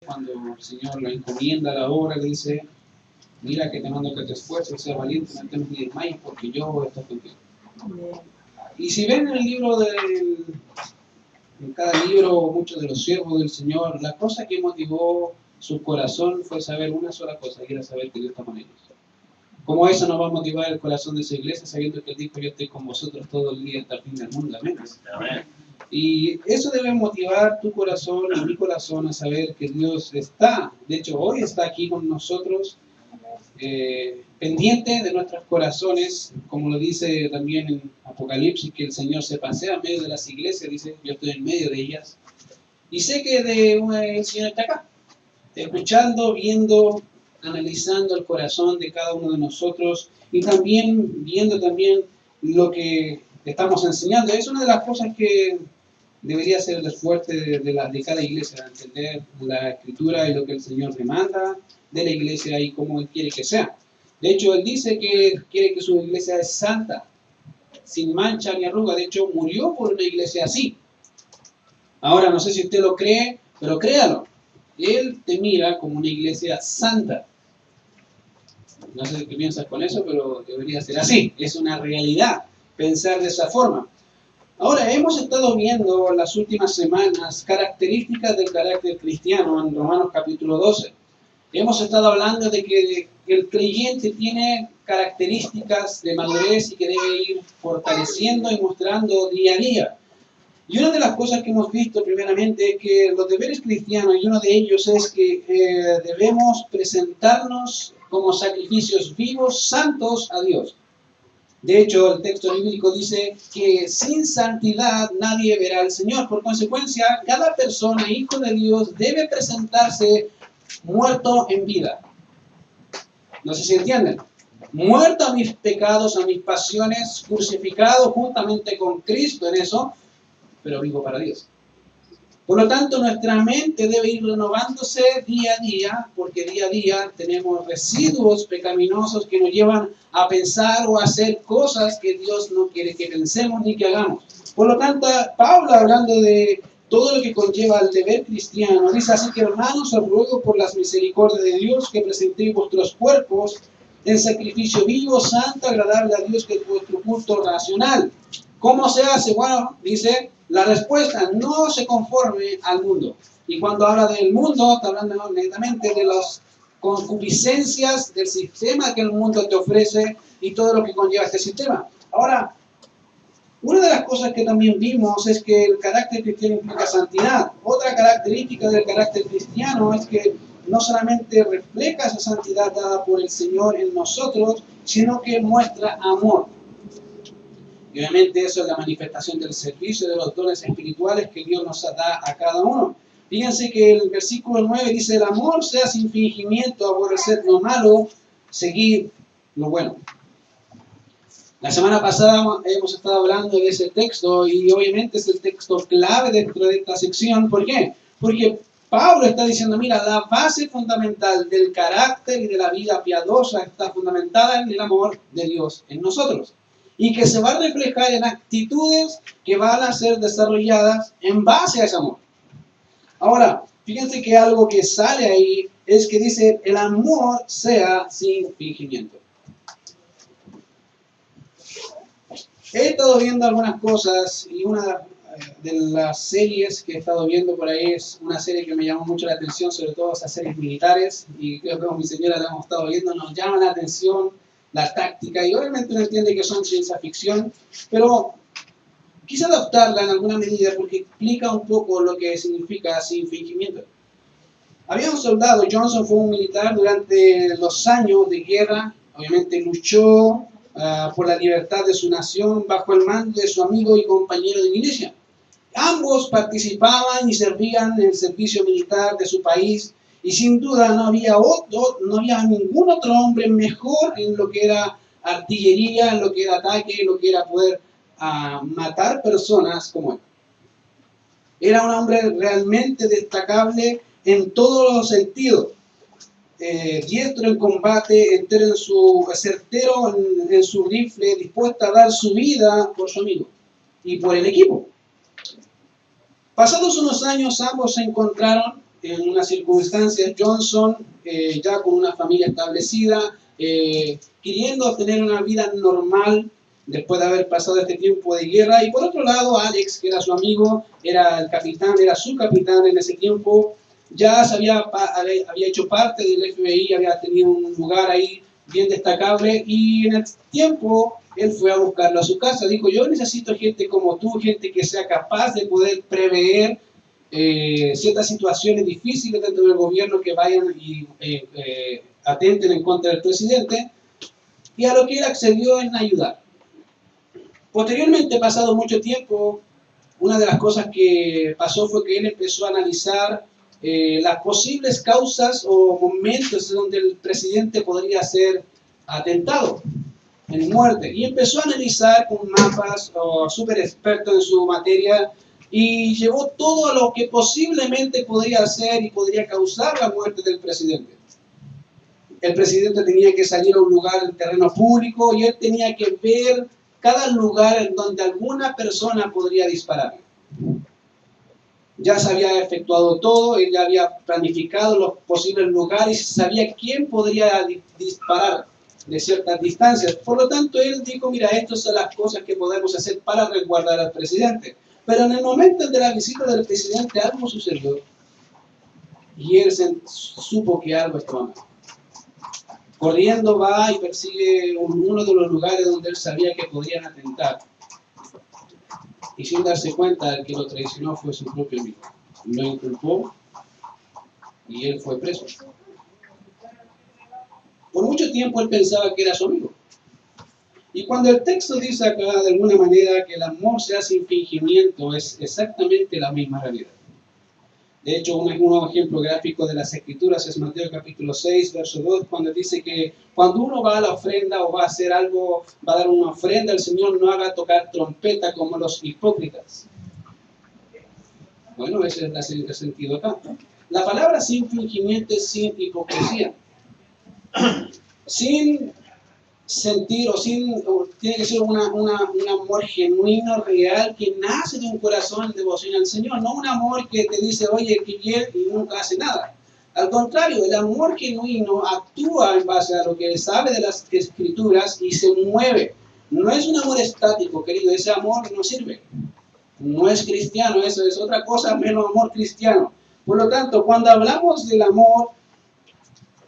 Cuando el Señor le encomienda la obra, le dice, mira que te mando que te esfuerces, sea valiente, no temas ni desmayes, porque yo estoy contigo. Y si ven en el libro en cada libro, muchos de los siervos del Señor, la cosa que motivó su corazón fue saber una sola cosa, y era saber que Dios está con ellos. ¿Cómo eso nos va a motivar el corazón de esa iglesia, sabiendo que Él dijo, yo estoy con vosotros todo el día hasta el fin del mundo? Amén. Amén. Y eso debe motivar tu corazón y mi corazón a saber que Dios está, de hecho hoy está aquí con nosotros, pendiente de nuestros corazones, como lo dice también en Apocalipsis, que el Señor se pasea en medio de las iglesias, dice, yo estoy en medio de ellas. Y sé que el Señor está acá, escuchando, viendo, analizando el corazón de cada uno de nosotros y también viendo también lo que estamos enseñando. Es una de las cosas que debería ser el fuerte de cada iglesia, entender la escritura y lo que el Señor demanda de la iglesia y cómo Él quiere que sea. De hecho, Él dice que quiere que su iglesia es santa, sin mancha ni arruga. De hecho, murió por una iglesia así. Ahora, no sé si usted lo cree, pero créalo. Él te mira como una iglesia santa. No sé qué piensas con eso, pero debería ser así. Es una realidad pensar de esa forma. Ahora, hemos estado viendo en las últimas semanas características del carácter cristiano en Romanos capítulo 12. Hemos estado hablando de que el creyente tiene características de madurez y que debe ir fortaleciendo y mostrando día a día. Y una de las cosas que hemos visto primeramente es que los deberes cristianos, y uno de ellos es que debemos presentarnos como sacrificios vivos, santos a Dios. De hecho, el texto bíblico dice que sin santidad nadie verá al Señor. Por consecuencia, cada persona, hijo de Dios, debe presentarse muerto en vida. No sé si entienden. Muerto a mis pecados, a mis pasiones, crucificado juntamente con Cristo en eso, pero vivo para Dios. Por lo tanto, nuestra mente debe ir renovándose día a día, porque día a día tenemos residuos pecaminosos que nos llevan a pensar o a hacer cosas que Dios no quiere que pensemos ni que hagamos. Por lo tanto, Pablo, hablando de todo lo que conlleva el deber cristiano, dice así que, hermanos, os ruego por las misericordias de Dios que presentéis vuestros cuerpos en sacrificio vivo, santo, agradable a Dios, que es vuestro culto racional. ¿Cómo se hace? Bueno, dice la respuesta, no se conforme al mundo. Y cuando habla del mundo, está hablando netamente de las concupiscencias del sistema que el mundo te ofrece y todo lo que conlleva este sistema. Ahora, una de las cosas que también vimos es que el carácter cristiano implica santidad. Otra característica del carácter cristiano es que no solamente refleja esa santidad dada por el Señor en nosotros, sino que muestra amor. Y obviamente eso es la manifestación del servicio de los dones espirituales que Dios nos da a cada uno. Fíjense que el versículo 9 dice, el amor sea sin fingimiento, aborrecer lo malo, seguir lo bueno. La semana pasada hemos estado hablando de ese texto y obviamente es el texto clave dentro de esta sección. ¿Por qué? Porque Pablo está diciendo, mira, la base fundamental del carácter y de la vida piadosa está fundamentada en el amor de Dios en nosotros. Y que se va a reflejar en actitudes que van a ser desarrolladas en base a ese amor. Ahora, fíjense que algo que sale ahí es que dice, el amor sea sin fingimiento. He estado viendo algunas cosas y una de las series que he estado viendo por ahí es una serie que me llamó mucho la atención, sobre todo esas series militares, y creo que con mi señora la hemos estado viendo, nos llama la atención la táctica, y obviamente uno entiende que son ciencia ficción, pero quise adoptarla en alguna medida porque explica un poco lo que significa sin fingimiento. Había un soldado, Johnson fue un militar durante los años de guerra, obviamente luchó por la libertad de su nación bajo el mando de su amigo y compañero de milicia. Ambos participaban y servían en el servicio militar de su país y sin duda no había ningún otro hombre mejor en lo que era artillería, en lo que era ataque, en lo que era poder matar personas como él. Era un hombre realmente destacable en todos los sentidos. Diestro en combate, certero en su rifle, dispuesto a dar su vida por su amigo y por el equipo. Pasados unos años, ambos se encontraron en unas circunstancias, Johnson, ya con una familia establecida, queriendo tener una vida normal después de haber pasado este tiempo de guerra. Y por otro lado, Alex, que era su amigo, era el capitán, era su capitán en ese tiempo, ya había hecho parte del FBI, había tenido un lugar ahí bien destacable, y en el tiempo él fue a buscarlo a su casa. Dijo, yo necesito gente como tú, gente que sea capaz de poder prever ciertas situaciones difíciles dentro del gobierno que vayan y atenten en contra del presidente, y a lo que él accedió en ayudar. Posteriormente, pasado mucho tiempo, una de las cosas que pasó fue que él empezó a analizar las posibles causas o momentos donde el presidente podría ser atentado en muerte, y empezó a analizar con mapas, súper experto en su materia, y llevó todo a lo que posiblemente podría ser y podría causar la muerte del presidente. El presidente tenía que salir a un lugar en terreno público y él tenía que ver cada lugar en donde alguna persona podría disparar. Ya se había efectuado todo, él ya había planificado los posibles lugares y sabía quién podría disparar de ciertas distancias. Por lo tanto, él dijo, mira, estas son las cosas que podemos hacer para resguardar al presidente. Pero en el momento de la visita del presidente algo sucedió y él supo que algo estaba mal. Corriendo va y persigue uno de los lugares donde él sabía que podrían atentar. Y sin darse cuenta, el que lo traicionó fue su propio amigo. Lo inculpó y él fue preso. Por mucho tiempo él pensaba que era su amigo. Y cuando el texto dice acá de alguna manera que el amor se hace sin fingimiento, es exactamente la misma realidad. De hecho, un ejemplo gráfico de las Escrituras es Mateo capítulo 6, verso 2, cuando dice que cuando uno va a la ofrenda o va a hacer algo, va a dar una ofrenda al Señor, no haga tocar trompeta como los hipócritas. Bueno, ese es el sentido acá. La palabra sin fingimiento es sin hipocresía. Sin sentir tiene que ser un amor genuino, real, que nace de un corazón de devoción al Señor, no un amor que te dice, oye, qué bien, y nunca hace nada. Al contrario, el amor genuino actúa en base a lo que sabe de las Escrituras y se mueve. No es un amor estático, querido, ese amor no sirve. No es cristiano, eso es otra cosa menos amor cristiano. Por lo tanto, cuando hablamos del amor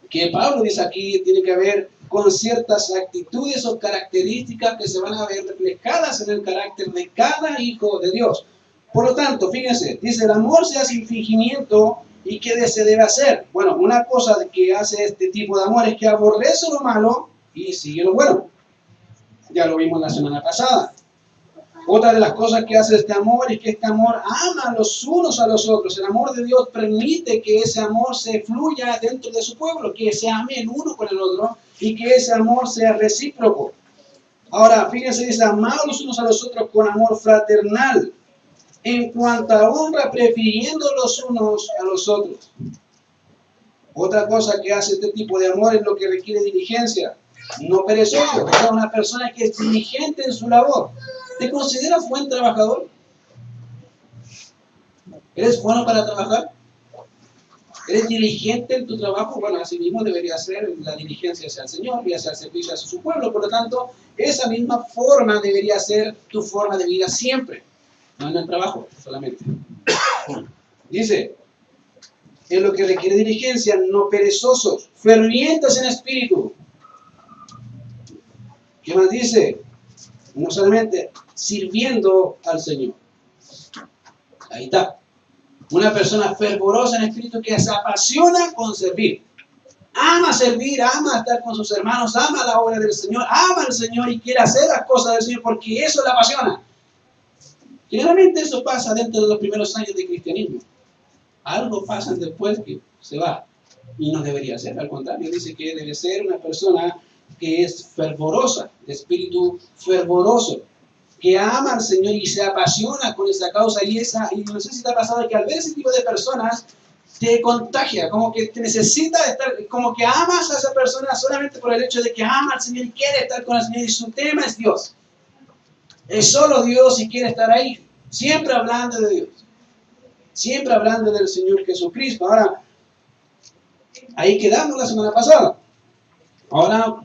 que Pablo dice aquí, tiene que ver con ciertas actitudes o características que se van a ver reflejadas en el carácter de cada hijo de Dios. Por lo tanto, fíjense, dice, el amor se hace sin fingimiento. ¿Y qué se debe hacer? Bueno, una cosa que hace este tipo de amor es que aborrece lo malo y sigue lo bueno. Ya lo vimos la semana pasada. Otra de las cosas que hace este amor es que este amor ama los unos a los otros. El amor de Dios permite que ese amor se fluya dentro de su pueblo, que se ame el uno con el otro y que ese amor sea recíproco. Ahora, fíjense, dice, amados los unos a los otros con amor fraternal, en cuanto a honra, prefiriendo los unos a los otros. Otra cosa que hace este tipo de amor es lo que requiere diligencia, no perezoso, o sea, una persona que es diligente en su labor. ¿Te consideras buen trabajador? ¿Eres bueno para trabajar? ¿Eres diligente en tu trabajo? Bueno, así mismo debería ser la diligencia hacia el Señor y hacia el servicio hacia su pueblo. Por lo tanto, esa misma forma debería ser tu forma de vida siempre, no en el trabajo solamente. Dice, en lo que requiere diligencia, no perezosos, fervientes en espíritu. ¿Qué más dice? No solamente sirviendo al Señor. Ahí está. Una persona fervorosa en espíritu que se apasiona con servir. Ama servir, ama estar con sus hermanos, ama la obra del Señor, ama al Señor y quiere hacer las cosas del Señor porque eso le apasiona. Generalmente eso pasa dentro de los primeros años de cristianismo. Algo pasa después que se va. Y no debería ser, al contrario, dice que debe ser una persona que es fervorosa, de espíritu fervoroso, que ama al Señor y se apasiona con esa causa, y no sé si te ha pasado que al ver ese tipo de personas te contagia, como que te necesita estar, como que amas a esa persona solamente por el hecho de que ama al Señor y quiere estar con el Señor, y su tema es Dios. Es solo Dios y quiere estar ahí, siempre hablando de Dios. siempre hablando del Señor Jesucristo. Ahora, ahí quedamos la semana pasada. Ahora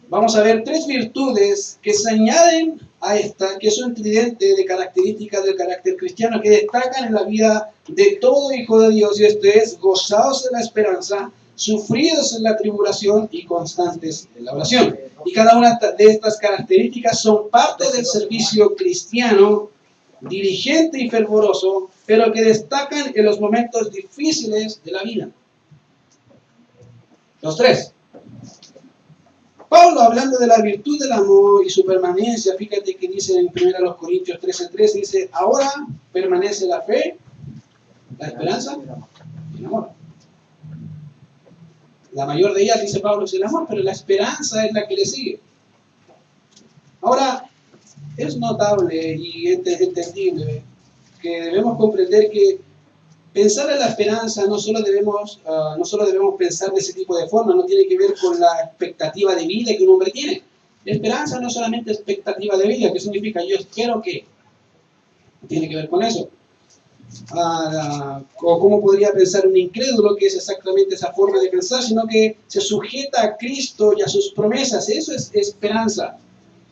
vamos a ver 3 virtudes que se añaden a esta, que son tridentes de características del carácter cristiano, que destacan en la vida de todo hijo de Dios, y esto es: gozados en la esperanza, sufridos en la tribulación y constantes en la oración. Y cada una de estas características son parte del servicio cristiano, diligente y fervoroso, pero que destacan en los momentos difíciles de la vida. Los 3. Pablo, hablando de la virtud del amor y su permanencia, fíjate que dice en 1 Corintios 13:13, dice: ahora permanece la fe, la esperanza y el amor. La mayor de ellas, dice Pablo, es el amor, pero la esperanza es la que le sigue. Ahora, es notable y entendible que debemos comprender que pensar en la esperanza no solo debemos pensar de ese tipo de forma, no tiene que ver con la expectativa de vida que un hombre tiene. La esperanza no es solamente expectativa de vida, que significa yo espero que. No tiene que ver con eso. O cómo podría pensar un incrédulo, que es exactamente esa forma de pensar, sino que se sujeta a Cristo y a sus promesas. Eso es esperanza.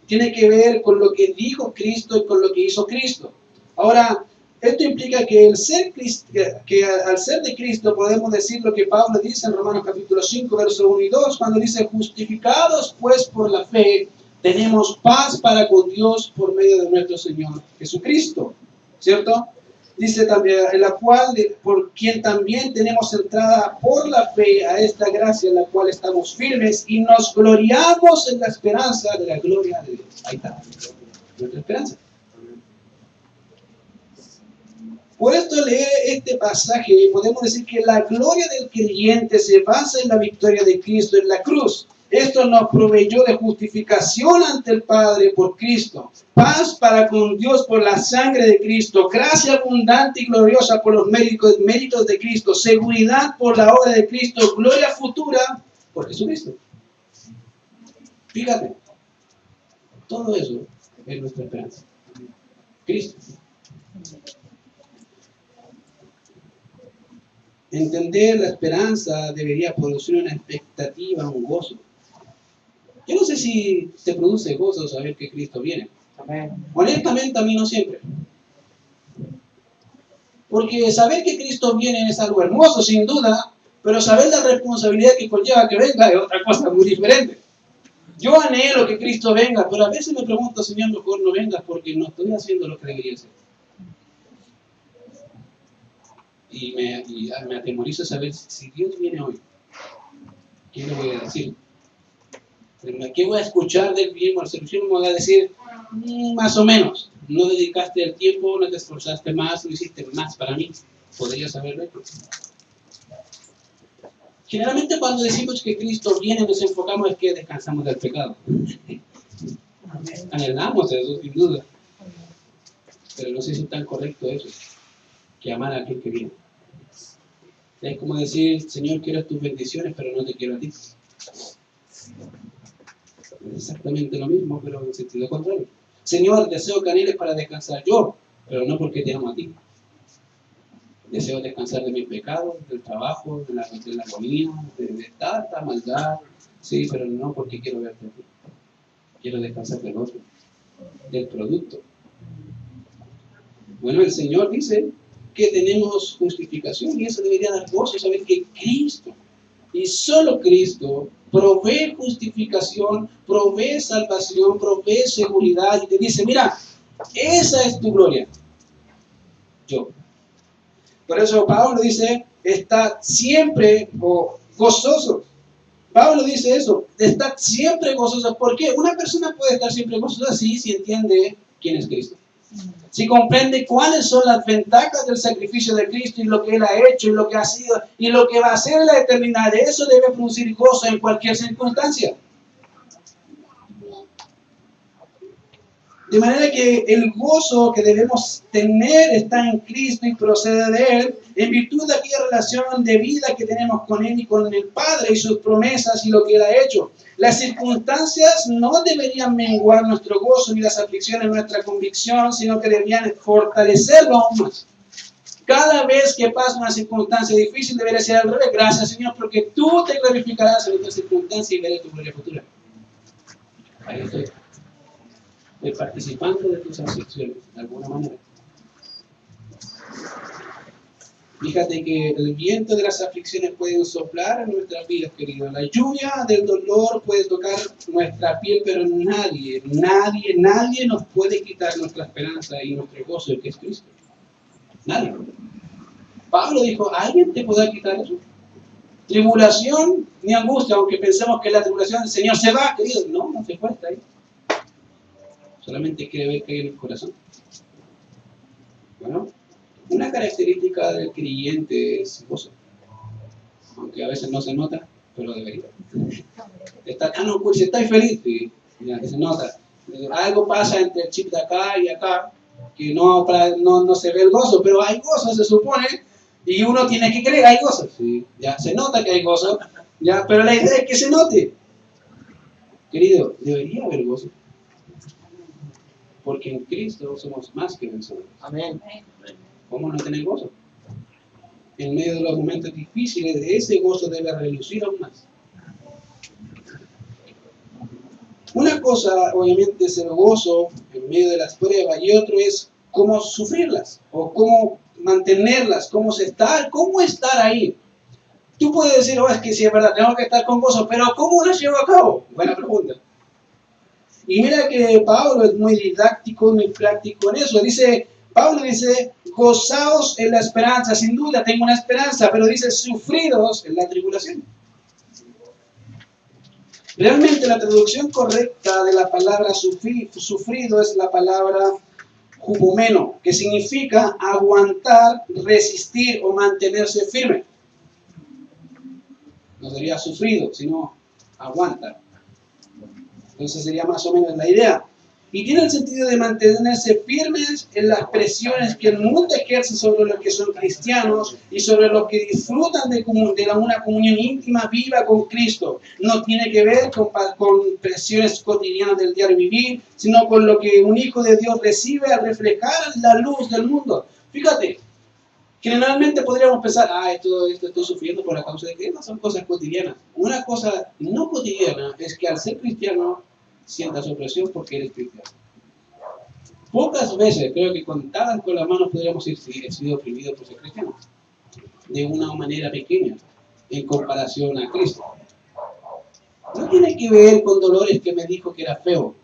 Tiene que ver con lo que dijo Cristo y con lo que hizo Cristo. Ahora, esto implica que al ser de Cristo podemos decir lo que Pablo dice en Romanos capítulo 5, versos 1 y 2, cuando dice: justificados pues por la fe, tenemos paz para con Dios por medio de nuestro Señor Jesucristo. ¿Cierto? Dice también: en la cual, por quien también tenemos entrada por la fe a esta gracia en la cual estamos firmes y nos gloriamos en la esperanza de la gloria de Dios. Ahí está, nuestra esperanza. Por esto, leer este pasaje, podemos decir que la gloria del creyente se basa en la victoria de Cristo en la cruz. Esto nos proveyó de justificación ante el Padre por Cristo, paz para con Dios por la sangre de Cristo, gracia abundante y gloriosa por los méritos de Cristo, seguridad por la obra de Cristo, gloria futura por Jesucristo. Fíjate, todo eso es nuestra esperanza. Cristo. Entender la esperanza debería producir una expectativa, un gozo. Yo no sé si te produce gozo saber que Cristo viene. Amén. Honestamente, a mí no siempre. Porque saber que Cristo viene es algo hermoso, sin duda, pero saber la responsabilidad que conlleva que venga es otra cosa muy diferente. Yo anhelo que Cristo venga, pero a veces me pregunto: Señor, mejor no vengas porque no estoy haciendo lo que debería hacer. Y me atemoriza saber si Dios viene hoy. ¿Qué le voy a decir? ¿Qué voy a escuchar del mismo? El Señor me va a decir: más o menos. No dedicaste el tiempo, no te esforzaste más, no hiciste más para mí. Podrías haberlo hecho. Generalmente, cuando decimos que Cristo viene, nos enfocamos en que descansamos del pecado. Anhelamos eso, sin duda. Pero no sé si es tan correcto eso, que amar a aquel que viene. Es como decir: Señor, quiero tus bendiciones, pero no te quiero a ti. Es exactamente lo mismo, pero en sentido contrario. Señor, deseo que anheles para descansar yo, pero no porque te amo a ti. Deseo descansar de mis pecados, del trabajo, de la comida, de tanta maldad. Sí, pero no porque quiero verte a ti. Quiero descansar del otro, del producto. Bueno, el Señor dice que tenemos justificación, y eso debería dar gozo, saber que Cristo, y solo Cristo, provee justificación, provee salvación, provee seguridad, y te dice: mira, esa es tu gloria. Yo. Por eso Pablo dice: está siempre gozoso. Pablo dice eso: está siempre gozoso. ¿Por qué? Una persona puede estar siempre gozosa si entiende quién es Cristo. Si comprende cuáles son las ventajas del sacrificio de Cristo y lo que Él ha hecho y lo que ha sido y lo que va a hacer en la eternidad, eso debe producir gozo en cualquier circunstancia. De manera que el gozo que debemos tener está en Cristo y procede de Él, en virtud de aquella relación de vida que tenemos con Él y con el Padre y sus promesas y lo que Él ha hecho. Las circunstancias no deberían menguar nuestro gozo ni las aflicciones nuestra convicción, sino que deberían fortalecerlo aún más. Cada vez que pasa una circunstancia difícil debería ser al revés. Gracias, Señor, porque tú te glorificarás en esta circunstancia y veré tu gloria futura. Ahí estoy. Estoy participando de tus aflicciones, de alguna manera. Fíjate que el viento de las aflicciones puede soplar en nuestras vidas, queridos. La lluvia del dolor puede tocar nuestra piel, pero nadie nos puede quitar nuestra esperanza y nuestro gozo, que es Cristo. Nadie. Pablo dijo, ¿alguien te podrá quitar eso? Tribulación ni angustia, aunque pensemos que la tribulación del Señor se va, querido. No, no se fue, está ahí. Solamente quiere ver que hay en el corazón. Bueno, una característica del creyente es gozo. Aunque a veces no se nota, pero debería. Está tan oculto, está feliz, y mira, que se nota. Algo pasa entre el chip de acá y acá, que no se ve el gozo, pero hay gozo, se supone, y uno tiene que creer, hay gozo. Sí, ya se nota que hay gozo, ya, pero la idea es que se note. Querido, debería haber gozo. Porque en Cristo somos más que vencedores. Amén. ¿Cómo no tener gozo? En medio de los momentos difíciles, ese gozo debe relucir aún más. Una cosa, obviamente, es el gozo en medio de las pruebas y otro es cómo sufrirlas o cómo mantenerlas, cómo estar ahí. Tú puedes decir, es que sí, es verdad, tengo que estar con gozo, pero ¿cómo las llevo a cabo? Buena pregunta. Y mira que Pablo es muy didáctico, muy práctico en eso. Pablo dice, gozaos en la esperanza. Sin duda tengo una esperanza, pero dice, sufridos en la tribulación. Realmente la traducción correcta de la palabra sufrido es la palabra hupomeno, que significa aguantar, resistir o mantenerse firme. No sería sufrido, sino aguanta. Entonces sería más o menos la idea. Y tiene el sentido de mantenerse firmes en las presiones que el mundo ejerce sobre los que son cristianos y sobre los que disfrutan de una comunión íntima viva con Cristo. No tiene que ver con presiones cotidianas del diario vivir, sino con lo que un hijo de Dios recibe al reflejar la luz del mundo. Fíjate, generalmente podríamos pensar, esto estoy sufriendo por la causa de que no son cosas cotidianas. Una cosa no cotidiana es que al ser cristiano sientas opresión porque eres cristiano. Pocas veces, creo que contadas con las manos podríamos decir, sí, he sido oprimido por ser cristiano. De una manera pequeña, en comparación a Cristo. No tiene que ver con dolores que me dijo que era feo.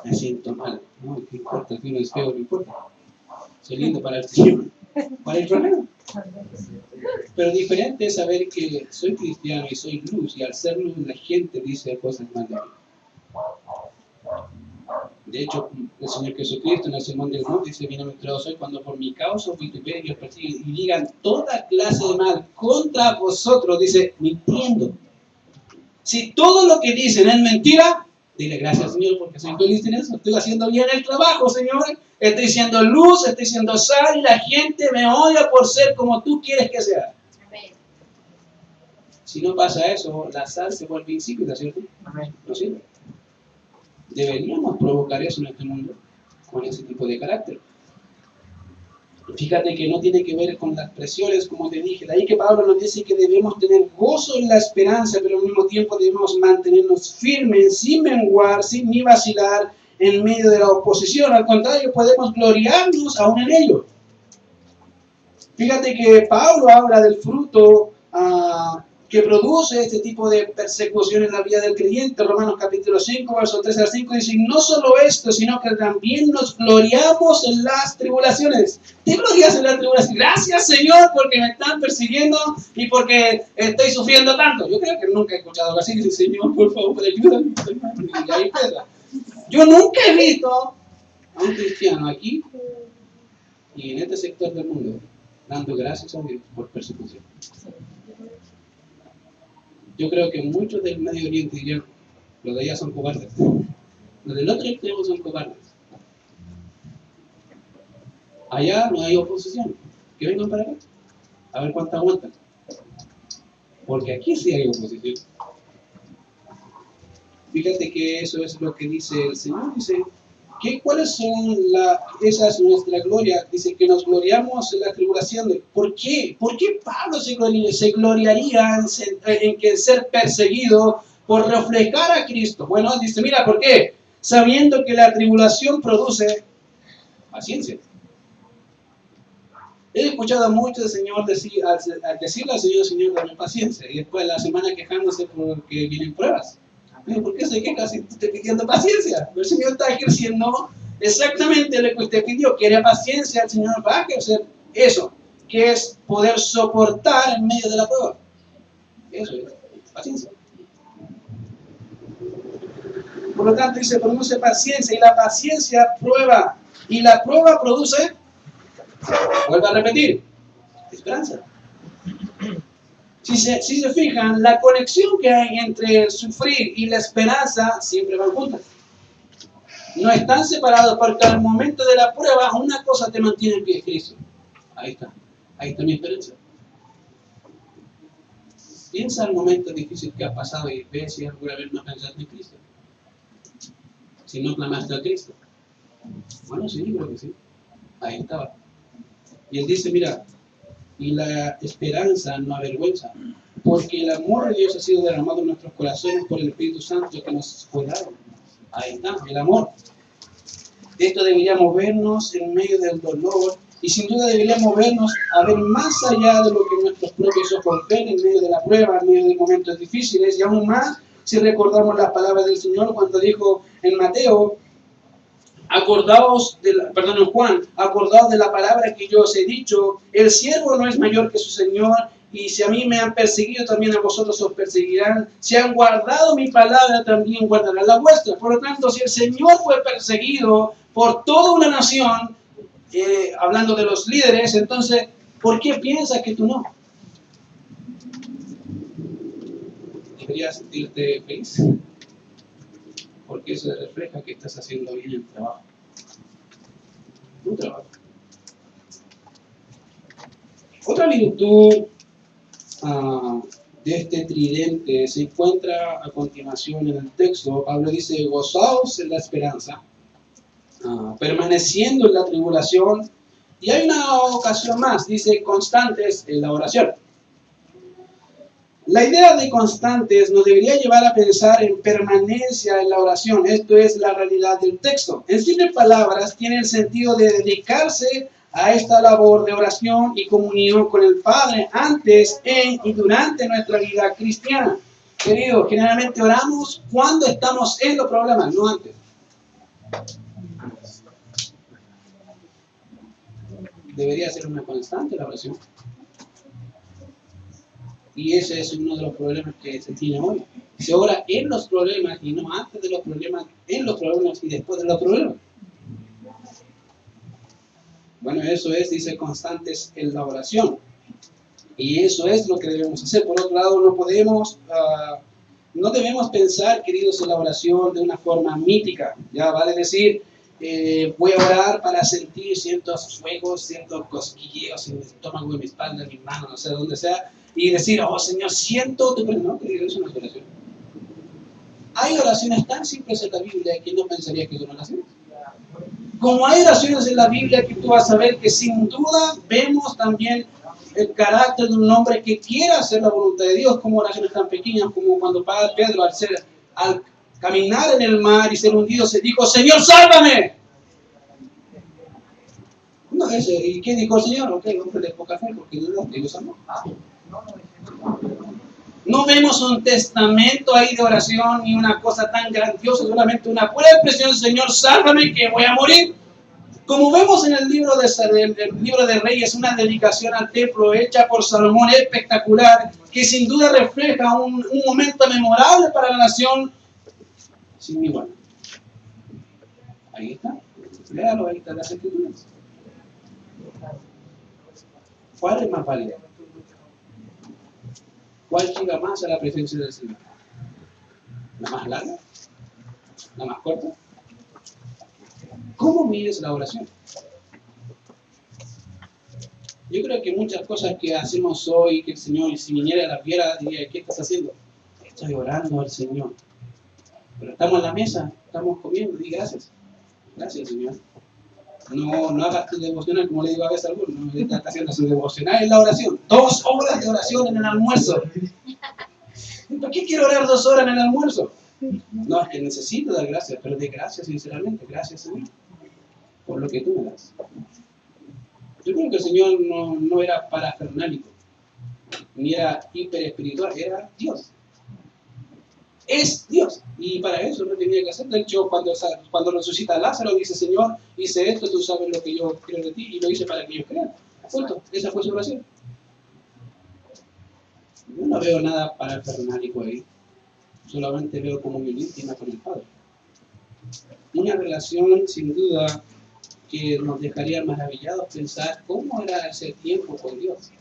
Me siento mal. No, ¿qué importa? Si uno es feo, no importa. Soy lindo para el Señor. ¿Cuál es el problema? Pero diferente es saber que soy cristiano y soy luz, y al ser luz la gente dice cosas mal de mí. De hecho, el Señor Jesucristo en el Sermón del Monte dice, bienaventurado soy cuando por mi causa os vituperen y os persiguen y digan toda clase de mal contra vosotros, dice, mintiendo. Si todo lo que dicen es mentira, dile gracias, Señor, porque soy feliz en eso. Estoy haciendo bien el trabajo, Señor. Estoy siendo luz, estoy siendo sal y la gente me odia por ser como tú quieres que sea. Amén. Si no pasa eso, la sal se vuelve insípida, ¿cierto? Amén. No sirve. Deberíamos provocar eso en este mundo con ese tipo de carácter. Fíjate que no tiene que ver con las presiones, como te dije. De ahí que Pablo nos dice que debemos tener gozo en la esperanza, pero al mismo tiempo debemos mantenernos firmes, sin menguar, sin ni vacilar en medio de la oposición. Al contrario, podemos gloriarnos aún en ello. Fíjate que Pablo habla del fruto que produce este tipo de persecución en la vida del creyente. Romanos capítulo 5, versos 3 al 5 dice, no solo esto, sino que también nos gloriamos en las tribulaciones. ¿Te glorias en las tribulaciones? Gracias, Señor, porque me están persiguiendo y porque estoy sufriendo tanto. Yo creo que nunca he escuchado algo así. Dice, Señor, por favor, ayúdame. Y ahí pesa. Yo nunca he visto a un cristiano aquí y en este sector del mundo dando gracias a Dios por persecución. Yo creo que muchos del Medio Oriente dirían, los de allá son cobardes. Los del otro extremo son cobardes. Allá no hay oposición. Que vengan para acá. A ver cuánto aguantan. Porque aquí sí hay oposición. Fíjate que eso es lo que dice el Señor. Dice ¿Cuáles son esa es nuestra gloria? Dice que nos gloriamos en la tribulación. ¿Por qué? ¿Por qué Pablo se gloriaría en que ser perseguido por reflejar a Cristo? Bueno, dice, mira, ¿por qué? Sabiendo que la tribulación produce paciencia. He escuchado a muchos Señor al decirle al Señor, dame paciencia, y después la semana quejándose porque vienen pruebas. ¿Por qué se queja si usted pidiendo paciencia? El Señor está ejerciendo exactamente lo que usted pidió. Quiere paciencia, el Señor va a ejercer eso, que es poder soportar en medio de la prueba. Eso es paciencia. Por lo tanto, dice, produce paciencia, y la paciencia prueba, y la prueba produce, vuelvo a repetir, esperanza. Si se fijan, la conexión que hay entre el sufrir y la esperanza siempre van juntas. No están separados, porque al momento de la prueba una cosa te mantiene en pie, Cristo. Ahí está mi esperanza. Piensa el momento difícil que ha pasado y ve si alguna vez no pensaste en Cristo. Si no clamaste a Cristo. Bueno, sí, creo que sí. Ahí estaba. Y él dice, mira, y la esperanza no avergüenza, porque el amor de Dios ha sido derramado en nuestros corazones por el Espíritu Santo que nos fue dado. Ahí está, el amor. Esto debería movernos en medio del dolor, y sin duda debería movernos a ver más allá de lo que nuestros propios ojos ven en medio de la prueba, en medio de momentos difíciles, y aún más si recordamos las palabras del Señor cuando dijo en Mateo, en Juan, acordaos de la palabra que yo os he dicho, el siervo no es mayor que su Señor, y si a mí me han perseguido, también a vosotros os perseguirán. Si han guardado mi palabra, también guardarán la vuestra. Por lo tanto, si el Señor fue perseguido por toda una nación, hablando de los líderes, entonces, ¿por qué piensas que tú no? ¿Deberías sentirte feliz? Porque eso refleja que estás haciendo bien el trabajo. Tu trabajo. Otra virtud de este tridente se encuentra a continuación en el texto. Pablo dice, gozaos en la esperanza, permaneciendo en la tribulación, y hay una ocasión más, dice, constantes en la oración. La idea de constantes nos debería llevar a pensar en permanencia en la oración. Esto es la realidad del texto. En simples palabras, tiene el sentido de dedicarse a esta labor de oración y comunión con el Padre antes, en y durante nuestra vida cristiana. Queridos, generalmente oramos cuando estamos en los problemas, no antes. Debería ser una constante la oración. Y ese es uno de los problemas que se tiene hoy. Se ora en los problemas y no antes de los problemas, en los problemas y después de los problemas. Bueno, eso es, dice, constantes en la oración. Y eso es lo que debemos hacer. Por otro lado, no debemos pensar, queridos, en la oración de una forma mítica. Ya vale decir, voy a orar para sentir ciertos fuegos, ciertos cosquilleos en mi estómago, en mi espalda, en mi mano, no sé dónde sea. Y decir, oh Señor, siento tu presencia. No, querido, eso no es oración. Hay oraciones tan simples en la Biblia que no pensaría que son oraciones. Como hay oraciones en la Biblia que tú vas a ver que sin duda vemos también el carácter de un hombre que quiere hacer la voluntad de Dios, como oraciones tan pequeñas como cuando Padre Pedro al caminar en el mar y ser hundido se dijo, Señor, sálvame. No, ¿y qué dijo el Señor? Ok, hombre de poca fe, porque Dios salvó. No vemos un testamento ahí de oración ni una cosa tan grandiosa, solamente una pura expresión, Señor, sálvame que voy a morir. Como vemos en el libro de Reyes, una dedicación al templo hecha por Salomón espectacular, que sin duda refleja un momento memorable para la nación sin igual. Ahí está, léalo, ahí están las escrituras. ¿Cuál es más válida? ¿Cuál llega más a la presencia del Señor? ¿La más larga? ¿La más corta? ¿Cómo mides la oración? Yo creo que muchas cosas que hacemos hoy, que el Señor, si viniera a la viera, diría, ¿qué estás haciendo? Estoy orando al Señor. Pero estamos en la mesa, estamos comiendo, di gracias. Gracias, Señor. No hagas tu devocional, como le digo a veces a algunos, no estás haciendo su devocional en la oración. 2 horas de oración en el almuerzo. ¿Para qué quiero orar 2 horas en el almuerzo? No, es que necesito dar gracias, pero de gracias sinceramente. Gracias, Señor, por lo que tú me das. Yo creo que el Señor no era parafernálico, ni era hiper espiritual, era Dios. Es Dios. Y para eso no tenía que hacer. De hecho, cuando resucita a Lázaro, dice: Señor, hice esto, tú sabes lo que yo creo de ti, y lo hice para que ellos crean. Punto. Esa fue su oración. Yo no veo nada parafernálico ahí. Solamente veo comunión íntima con el Padre. Una relación, sin duda, que nos dejaría maravillados pensar cómo era ese tiempo con Dios.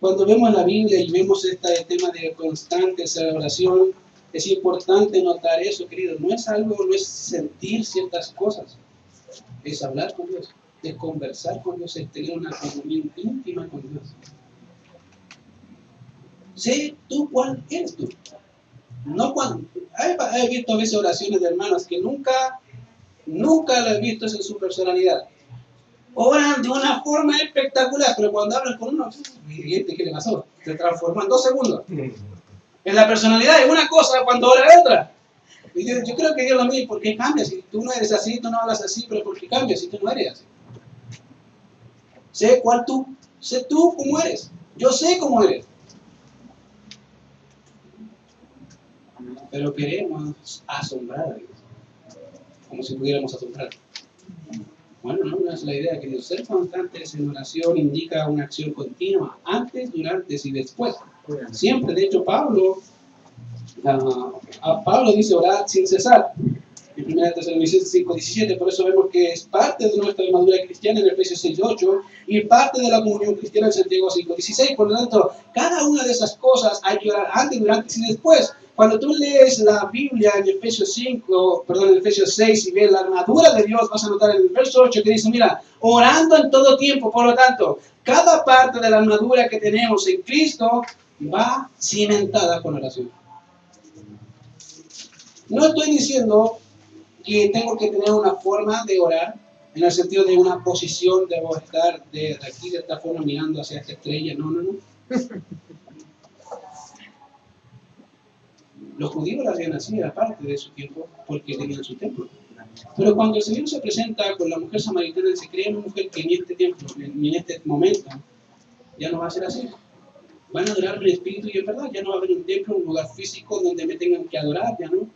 Cuando vemos la Biblia y vemos este tema de constante oración, es importante notar eso, querido. No es sentir ciertas cosas, es hablar con Dios, es conversar con Dios, es tener una comunión íntima con Dios. Sé tú cuál eres tú. No cuando. He visto a veces oraciones de hermanos que nunca lo he visto en su personalidad. Oran de una forma espectacular, pero cuando hablan con uno, ¿qué le pasó? Se transformó en 2 segundos. En la personalidad es una cosa, cuando ora es otra. Y yo creo que Dios lo mismo, ¿por qué cambias? Si tú no eres así, tú no hablas así, pero ¿por qué cambias si tú no eres así? Sé tú cómo eres. Yo sé cómo eres. Pero queremos asombrar a Dios, como si pudiéramos asombrar. Bueno, no es la idea, querido. Ser constantes en oración indica una acción continua, antes, durante y después. Siempre, de hecho, Pablo dice orar sin cesar. En 1 Tesalonicenses 5:17, por eso vemos que es parte de nuestra armadura cristiana en Efesios 6:8 y parte de la comunión cristiana en Santiago 5:16. Por lo tanto, cada una de esas cosas hay que orar antes, durante y después. Cuando tú lees la Biblia en Efesios 6 y ves la armadura de Dios, vas a notar en el verso 8 que dice: mira, orando en todo tiempo. Por lo tanto, cada parte de la armadura que tenemos en Cristo va cimentada con oración. No estoy diciendo que tengo que tener una forma de orar, en el sentido de una posición, debo estar de aquí de esta forma mirando hacia esta estrella. No. Los judíos la hacían así, era parte de su tiempo, porque tenían su templo. Pero cuando el Señor se presenta con la mujer samaritana, se crea una mujer que en este tiempo, en este momento, ya no va a ser así. Van a adorar en espíritu y en verdad. Ya no va a haber un templo, un lugar físico donde me tengan que adorar, ya no.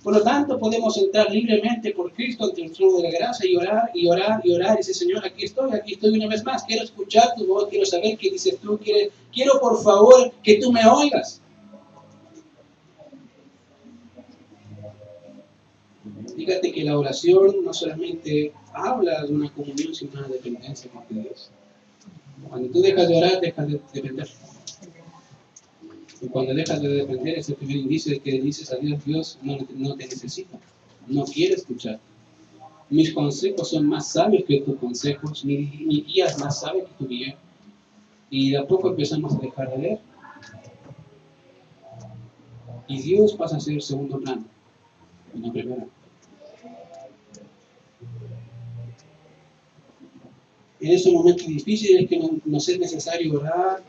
Por lo tanto, podemos entrar libremente por Cristo ante el trono de la gracia y orar. Y decir: Señor, aquí estoy una vez más. Quiero escuchar tu voz, quiero saber qué dices tú. Quiero por favor que tú me oigas. Fíjate que la oración no solamente habla de una comunión, sino una dependencia con Dios. Cuando tú dejas de orar, dejas de depender. Y cuando dejas de depender, es el primer indicio de que dices a Dios: Dios no te necesita, no quiere escuchar. Mis consejos son más sabios que tus consejos, mi guía es más sabia que tu guía. Y de a poco empezamos a dejar de leer. Y Dios pasa a ser segundo plano, no primero. En esos momentos difíciles es que nos es necesario orar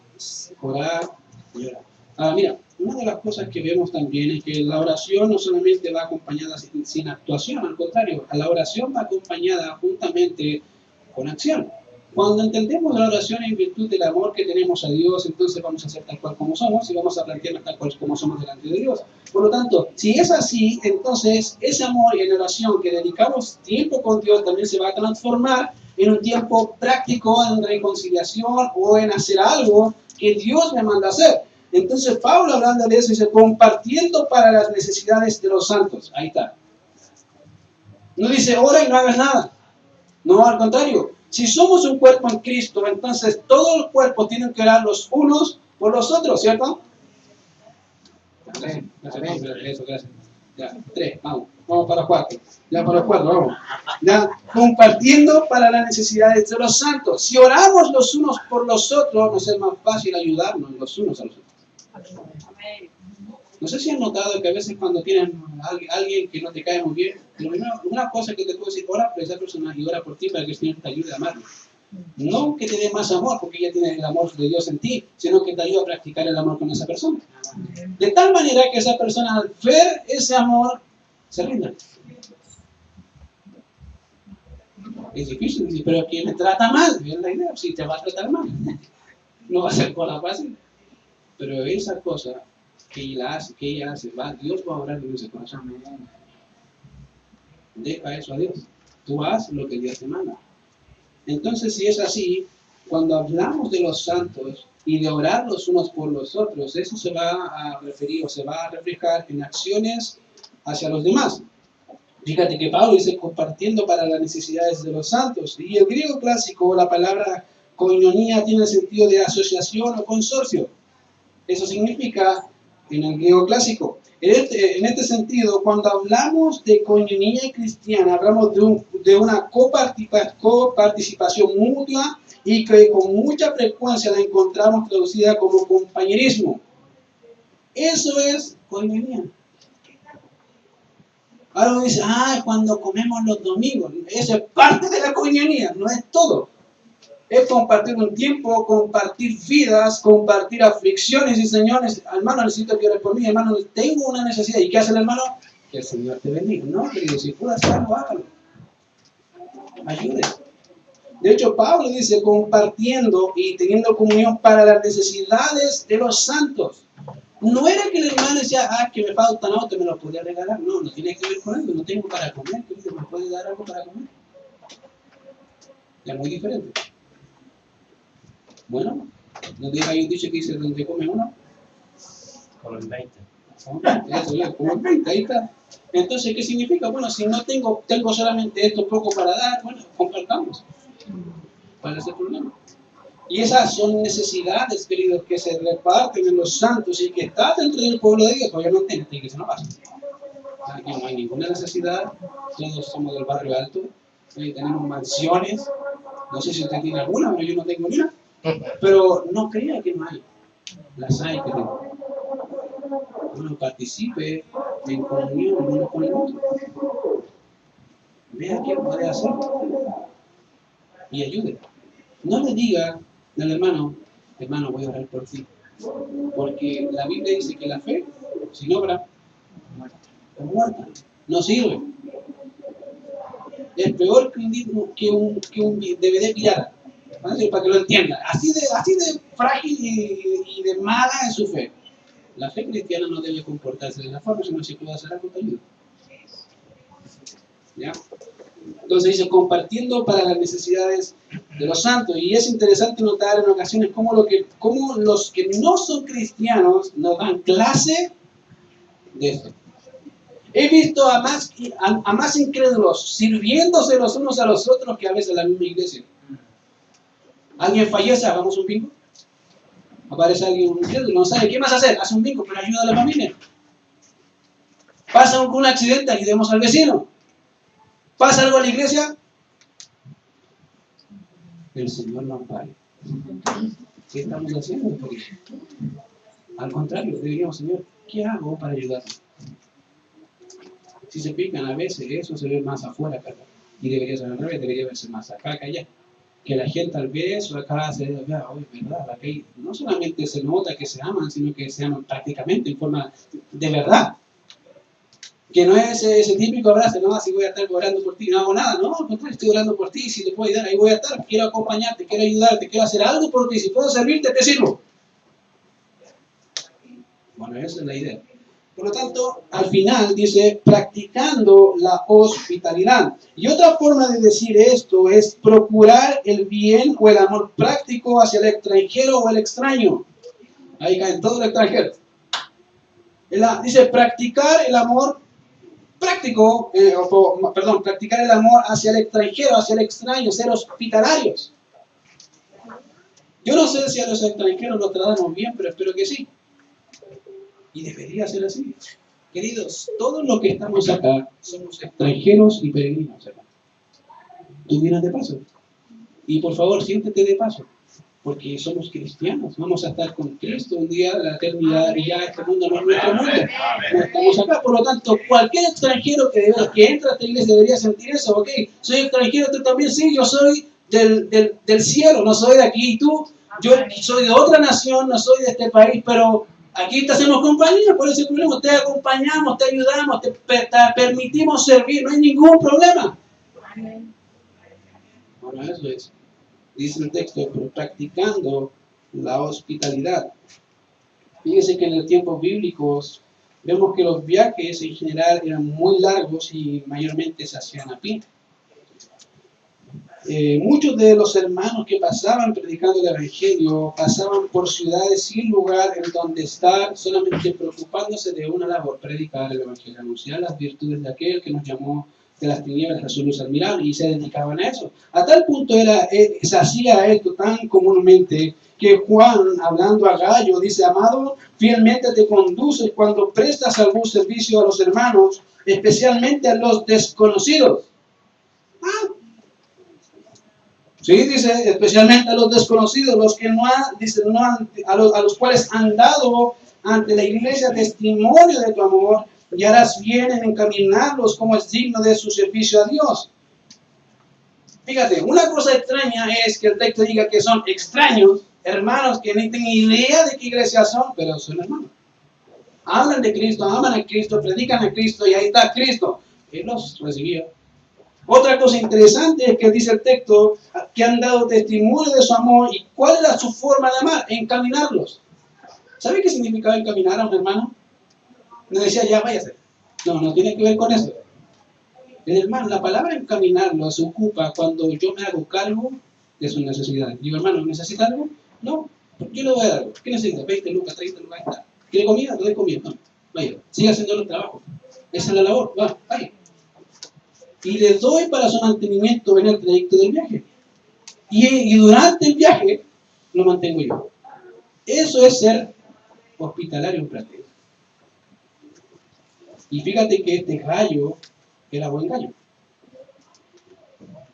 y orar. Ahora, mira, una de las cosas que vemos también es que la oración no solamente va acompañada sin actuación, al contrario, la oración va acompañada juntamente con acción. Cuando entendemos la oración en virtud del amor que tenemos a Dios, entonces vamos a ser tal cual como somos y vamos a plantearnos tal cual como somos delante de Dios. Por lo tanto, si es así, entonces ese amor en oración que dedicamos tiempo con Dios también se va a transformar en un tiempo práctico, en reconciliación o en hacer algo que Dios me manda a hacer. Entonces Pablo, hablando de eso, dice: compartiendo para las necesidades de los santos. Ahí está. No dice ora y no hagas nada. No, al contrario. Si somos un cuerpo en Cristo, entonces todo el cuerpo tiene que orar los unos por los otros, ¿cierto? Gracias. Ya, 3, vamos para 4. Ya para los 4, vamos. Ya, compartiendo para las necesidades de los santos. Si oramos los unos por los otros, nos es más fácil ayudarnos los unos a los otros. No sé si han notado que a veces cuando tienen alguien que no te cae muy bien, una cosa que te puedo decir, ora por esa persona y ora por ti para que el Señor te ayude a amarlo. No que te dé más amor, porque ya tienes el amor de Dios en ti, sino que te ayuda a practicar el amor con esa persona. De tal manera que esa persona, al ver ese amor, se rinda. Es difícil decir, pero que me trata mal, es la idea, si te va a tratar mal, no va a ser cosa fácil. Pero esa cosa que ella hace, Dios va a orar en ese corazón. Deja eso a Dios. Tú haz lo que Dios te manda. Entonces, si es así, cuando hablamos de los santos y de orar los unos por los otros, eso se va a referir o se va a reflejar en acciones hacia los demás. Fíjate que Pablo dice compartiendo para las necesidades de los santos. Y el griego clásico, la palabra koinonía tiene el sentido de asociación o consorcio. Eso significa en el griego clásico. En este sentido, cuando hablamos de koinonía cristiana, hablamos de una coparticipación mutua y que con mucha frecuencia la encontramos traducida como compañerismo. Eso es koinonía. Ahora uno dice, cuando comemos los domingos, eso es parte de la koinonía, no es todo. Es compartir un tiempo, compartir vidas, compartir aflicciones y señores. Hermano, necesito que ores por mí, hermano, tengo una necesidad. ¿Y qué hace el hermano? Que el Señor te bendiga. No, querido, si puedo hacer algo, hágalo. Ayude. De hecho, Pablo dice compartiendo y teniendo comunión para las necesidades de los santos. No era que el hermano decía, que me falta, no, te me lo podía regalar. No, no tiene que ver con eso. No tengo para comer, querido, ¿me puede dar algo para comer? Es muy diferente. Bueno, hay un dicho que dice, donde come uno, Con el 20. Eso es, como el 20, ahí está. Entonces, ¿qué significa? Bueno, si no tengo solamente esto poco para dar, bueno, compartamos. ¿Cuál es el problema? Y esas son necesidades, queridos, que se reparten en los santos y que está dentro del pueblo de Dios. Obviamente, en esta iglesia no pasa. Aquí no hay ninguna necesidad, todos somos del barrio alto, tenemos mansiones. No sé si usted tiene alguna, pero yo no tengo ni una. Pero no crea que no hay. Las hay, queridos. Uno participe en comunión uno con el otro. Vea qué puede hacer y ayude. No le diga al hermano, voy a orar por ti. Porque la Biblia dice que la fe, sin obra, es muerta. No sirve. Es peor que un DVD pirata. Para que lo entienda. Así de frágil y de mala es su fe. La fe cristiana no debe comportarse de esa forma, sino si puede hacer algo te ayuda. ¿Ya? Entonces dice, compartiendo para las necesidades de los santos. Y es interesante notar en ocasiones cómo los que no son cristianos nos dan clase de esto. He visto a más incrédulos sirviéndose los unos a los otros que a veces la misma iglesia. Alguien fallece, hagamos un bingo. Aparece alguien incrédulo, no sabe qué más hacer, hace un bingo, pero ayuda a la familia. Pasa un accidente, ayudemos al vecino. Pasa algo a la iglesia, el Señor nos ampare. ¿Qué estamos haciendo? Al contrario, diríamos, Señor, ¿qué hago para ayudar? Si se fijan, a veces eso se ve más afuera acá. Y debería ser al revés, debería verse más acá que allá. Que la gente al ver eso acá se vea, oye, verdad, aquí no solamente se nota que se aman, sino que se aman prácticamente en forma de verdad. Que no es ese típico abrazo, no, así voy a estar orando por ti, no hago nada, no, al contrario, estoy orando por ti, si te puedo ayudar, ahí voy a estar, quiero acompañarte, quiero ayudarte, quiero hacer algo por ti, si puedo servirte, te sirvo. Bueno, esa es la idea. Por lo tanto, al final dice, practicando la hospitalidad. Y otra forma de decir esto es procurar el bien o el amor práctico hacia el extranjero o el extraño. Ahí caen todos los extranjeros. Dice, practicar el amor práctico, practicar el amor hacia el extranjero, hacia el extraño, ser hospitalarios. Yo no sé si a los extranjeros los tratamos bien, pero espero que sí. Y debería ser así. Queridos, todos los que estamos acá somos extranjeros y peregrinos acá. Tú vienes de paso. Y por favor, siéntete de paso. porque somos cristianos, vamos a estar con Cristo un día de la eternidad y ya este mundo no es nuestro mundo, no estamos acá. Por lo tanto, cualquier extranjero que entra a esta iglesia debería sentir eso. Ok, soy extranjero, tú también, sí, yo soy del cielo, no soy de aquí. Y tú, yo soy de otra nación, no soy de este país, pero aquí te hacemos compañía. ¿Cuál es el problema? Te acompañamos, te ayudamos, te permitimos servir, no hay ningún problema. Bueno, eso es. Dice el texto, pero practicando la hospitalidad. Fíjense que en los tiempos bíblicos vemos que los viajes en general eran muy largos y mayormente se hacían a pie. Muchos de los hermanos que pasaban predicando el Evangelio pasaban por ciudades sin lugar en donde estar, solamente preocupándose de una labor: predicar el Evangelio, anunciar las virtudes de aquel que nos llamó de las tinieblas a su luz admirable, y se dedicaban a eso. A tal punto se hacía esto tan comúnmente que Juan, hablando a Gallo, dice: amado, fielmente te conduces cuando prestas algún servicio a los hermanos, especialmente a los desconocidos. Sí, dice, especialmente a los desconocidos, los que no han, dice, no han, a los cuales han dado ante la iglesia testimonio de tu amor, y harás bien en encaminarlos como es digno de su servicio a Dios. Fíjate, una cosa extraña es que el texto diga que son extraños, hermanos que no tienen idea de qué iglesia son, pero son hermanos. Hablan de Cristo, aman a Cristo, predican a Cristo, y ahí está Cristo. Él los recibió. Otra cosa interesante es que dice el texto que han dado testimonio de su amor. ¿Y cuál era su forma de amar? Encaminarlos. ¿Sabe qué significaba encaminar a un hermano? No decía, ya váyase. No tiene que ver con eso. El hermano, la palabra encaminarlo se ocupa cuando yo me hago cargo de sus necesidades. Digo, hermano, ¿necesita algo? No, yo le voy a dar algo. ¿Qué necesita? 20 lucas, 30 lucas, ahí está. ¿Quiere comida? Le doy comida. No, vaya, siga haciendo el trabajo. Esa es la labor, vaya. Y le doy para su mantenimiento en el trayecto del viaje. Y durante el viaje lo mantengo yo. Eso es ser hospitalario en práctica. Y fíjate que este gallo era buen gallo.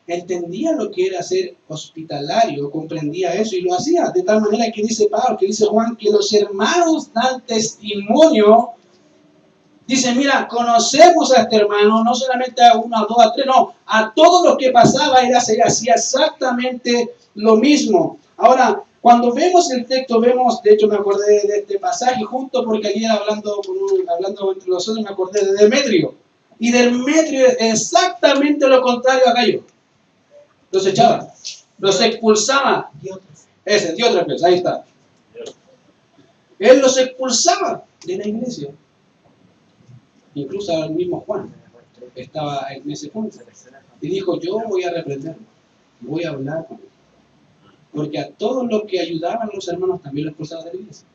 Entendía lo que era ser hospitalario, comprendía eso y lo hacía. De tal manera que dice Pablo, que dice Juan, que los hermanos dan testimonio. Dice, mira, conocemos a este hermano, no solamente a uno, a dos, a tres, no, a todo lo que pasaba él hacía exactamente lo mismo. Ahora, cuando vemos el texto, vemos, de hecho me acordé de este pasaje justo porque ayer hablando entre nosotros me acordé de Demetrio. Y Demetrio es exactamente lo contrario a Gallo. Los echaba, los expulsaba. Ese, Diótrefes, ahí está. Él los expulsaba de la iglesia. Incluso el mismo Juan estaba en ese punto. Y dijo, yo voy a reprenderlo, voy a hablar con él. Porque a todos los que ayudaban a los hermanos también los expulsaban de la iglesia.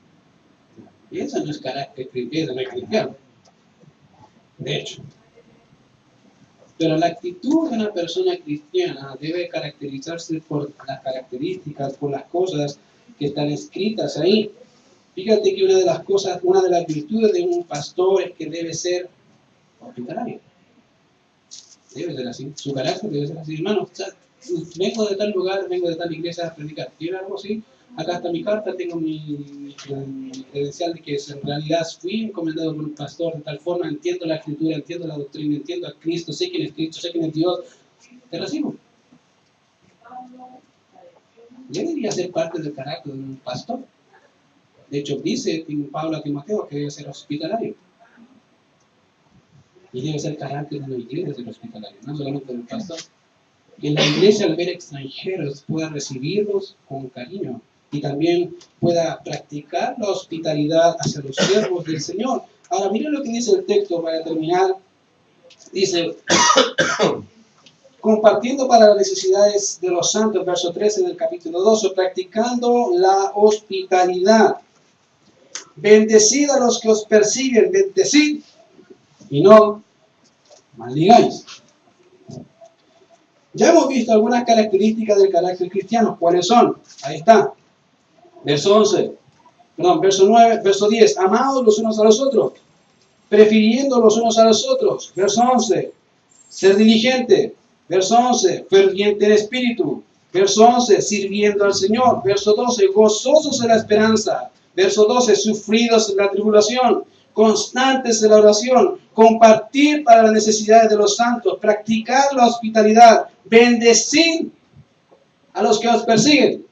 Y eso no es carácter, eso no es cristiano. De hecho. Pero la actitud de una persona cristiana debe caracterizarse por las características, por las cosas que están escritas ahí. Fíjate que una de las virtudes de un pastor es que debe ser hospitalario. Debe ser así. Su carácter debe ser así. Hermano, vengo de tal lugar, vengo de tal iglesia a predicar. ¿Tiene algo así? Acá está mi carta, tengo mi credencial de que en realidad fui encomendado por un pastor de tal forma, entiendo la escritura, entiendo la doctrina, entiendo a Cristo, sé quién es Cristo, sé quién es Dios. Te recibo. Debería ser parte del carácter de un pastor. De hecho, dice Pablo a Timoteo que debe ser hospitalario. Y debe ser carácter de una iglesia ser hospitalario, no solamente del pastor. Que la iglesia, al ver extranjeros, pueda recibirlos con cariño y también pueda practicar la hospitalidad hacia los siervos del Señor. Ahora, miren lo que dice el texto para terminar. Dice, compartiendo para las necesidades de los santos, verso 13 del capítulo 12, practicando la hospitalidad. Bendecid a los que os persiguen, bendecid y no maldigáis. Ya hemos visto algunas características del carácter cristiano. ¿Cuáles son? Ahí está. Verso 9, verso 10. Amados los unos a los otros, prefiriendo los unos a los otros. Verso 11. Ser diligente. Verso 11. Ferviente en espíritu. Verso 11, sirviendo al Señor. Verso 12, gozosos en la esperanza. Verso 12, sufridos en la tribulación, constantes en la oración, compartir para las necesidades de los santos, practicar la hospitalidad, bendecir a los que os persiguen.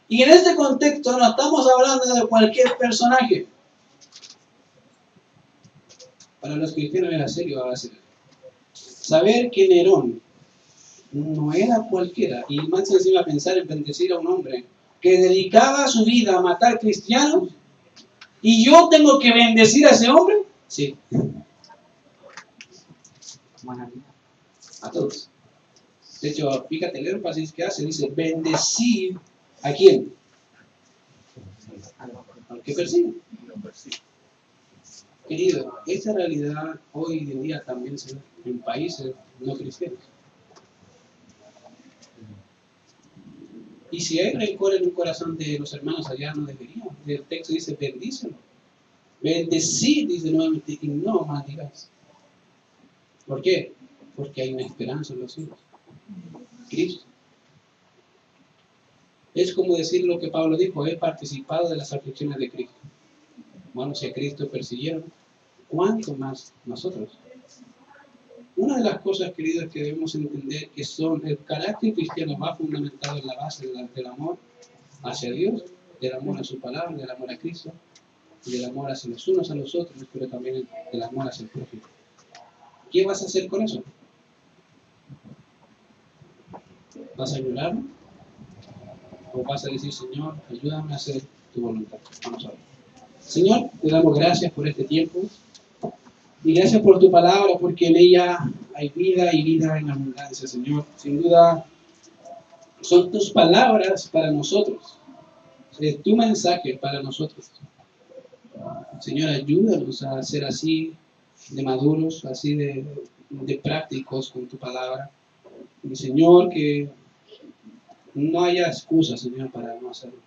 Y en este contexto no estamos hablando de cualquier personaje. Para los cristianos era serio a ser. Saber que Nerón no era cualquiera, y más encima pensar en bendecir a un hombre que dedicaba su vida a matar cristianos, y yo tengo que bendecir a ese hombre. Sí. A todos. De hecho, fíjate el énfasis que hace, dice, bendecir ¿a quién? Al que persigue. Querido, esa realidad hoy en día también se ve en países no cristianos. Y si hay rencor en un corazón de los hermanos allá, no debería. El texto dice, bendícelo. Bendecid, dice nuevamente, y no maldigas. ¿Por qué? Porque hay una esperanza en los hijos. Cristo. Es como decir lo que Pablo dijo, he participado de las aflicciones de Cristo. Bueno, si a Cristo persiguieron, ¿cuánto más nosotros? Una de las cosas, queridos, que debemos entender que son el carácter cristiano más fundamentado en la base del amor hacia Dios, del amor a su palabra, del amor a Cristo, y del amor hacia los unos a los otros, pero también del amor hacia el prójimo. ¿Qué vas a hacer con eso? ¿Vas a llorar? ¿O vas a decir, Señor, ayúdame a hacer tu voluntad? Vamos a ver. Señor, te damos gracias por este tiempo. Y gracias por tu palabra, porque en ella hay vida y vida en abundancia, Señor. Sin duda, son tus palabras para nosotros. Es tu mensaje para nosotros. Señor, ayúdanos a ser así de maduros, así de prácticos con tu palabra. Y Señor, que no haya excusa, Señor, para no hacerlo.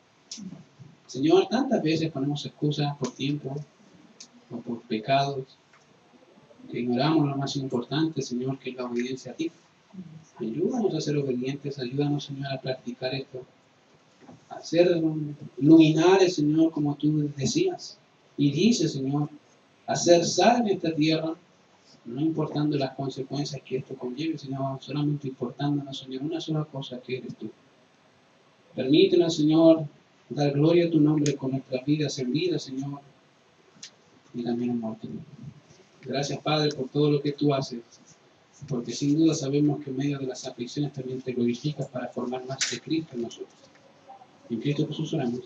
Señor, tantas veces ponemos excusas por tiempo o por pecados, que ignoramos lo más importante, Señor, que es la obediencia a ti. Ayúdanos a ser obedientes, ayúdanos, Señor, a practicar esto, a ser luminares, Señor, como tú decías. Y dices, Señor, a ser sal en esta tierra, no importando las consecuencias que esto conlleve, sino solamente importándonos, Señor, una sola cosa, que eres tú. Permítenos, Señor, dar gloria a tu nombre con nuestras vidas en vida, Señor, y también en muerte. Gracias, Padre, por todo lo que tú haces, porque sin duda sabemos que en medio de las aflicciones también te glorificas para formar más de Cristo en nosotros. En Cristo Jesús oramos.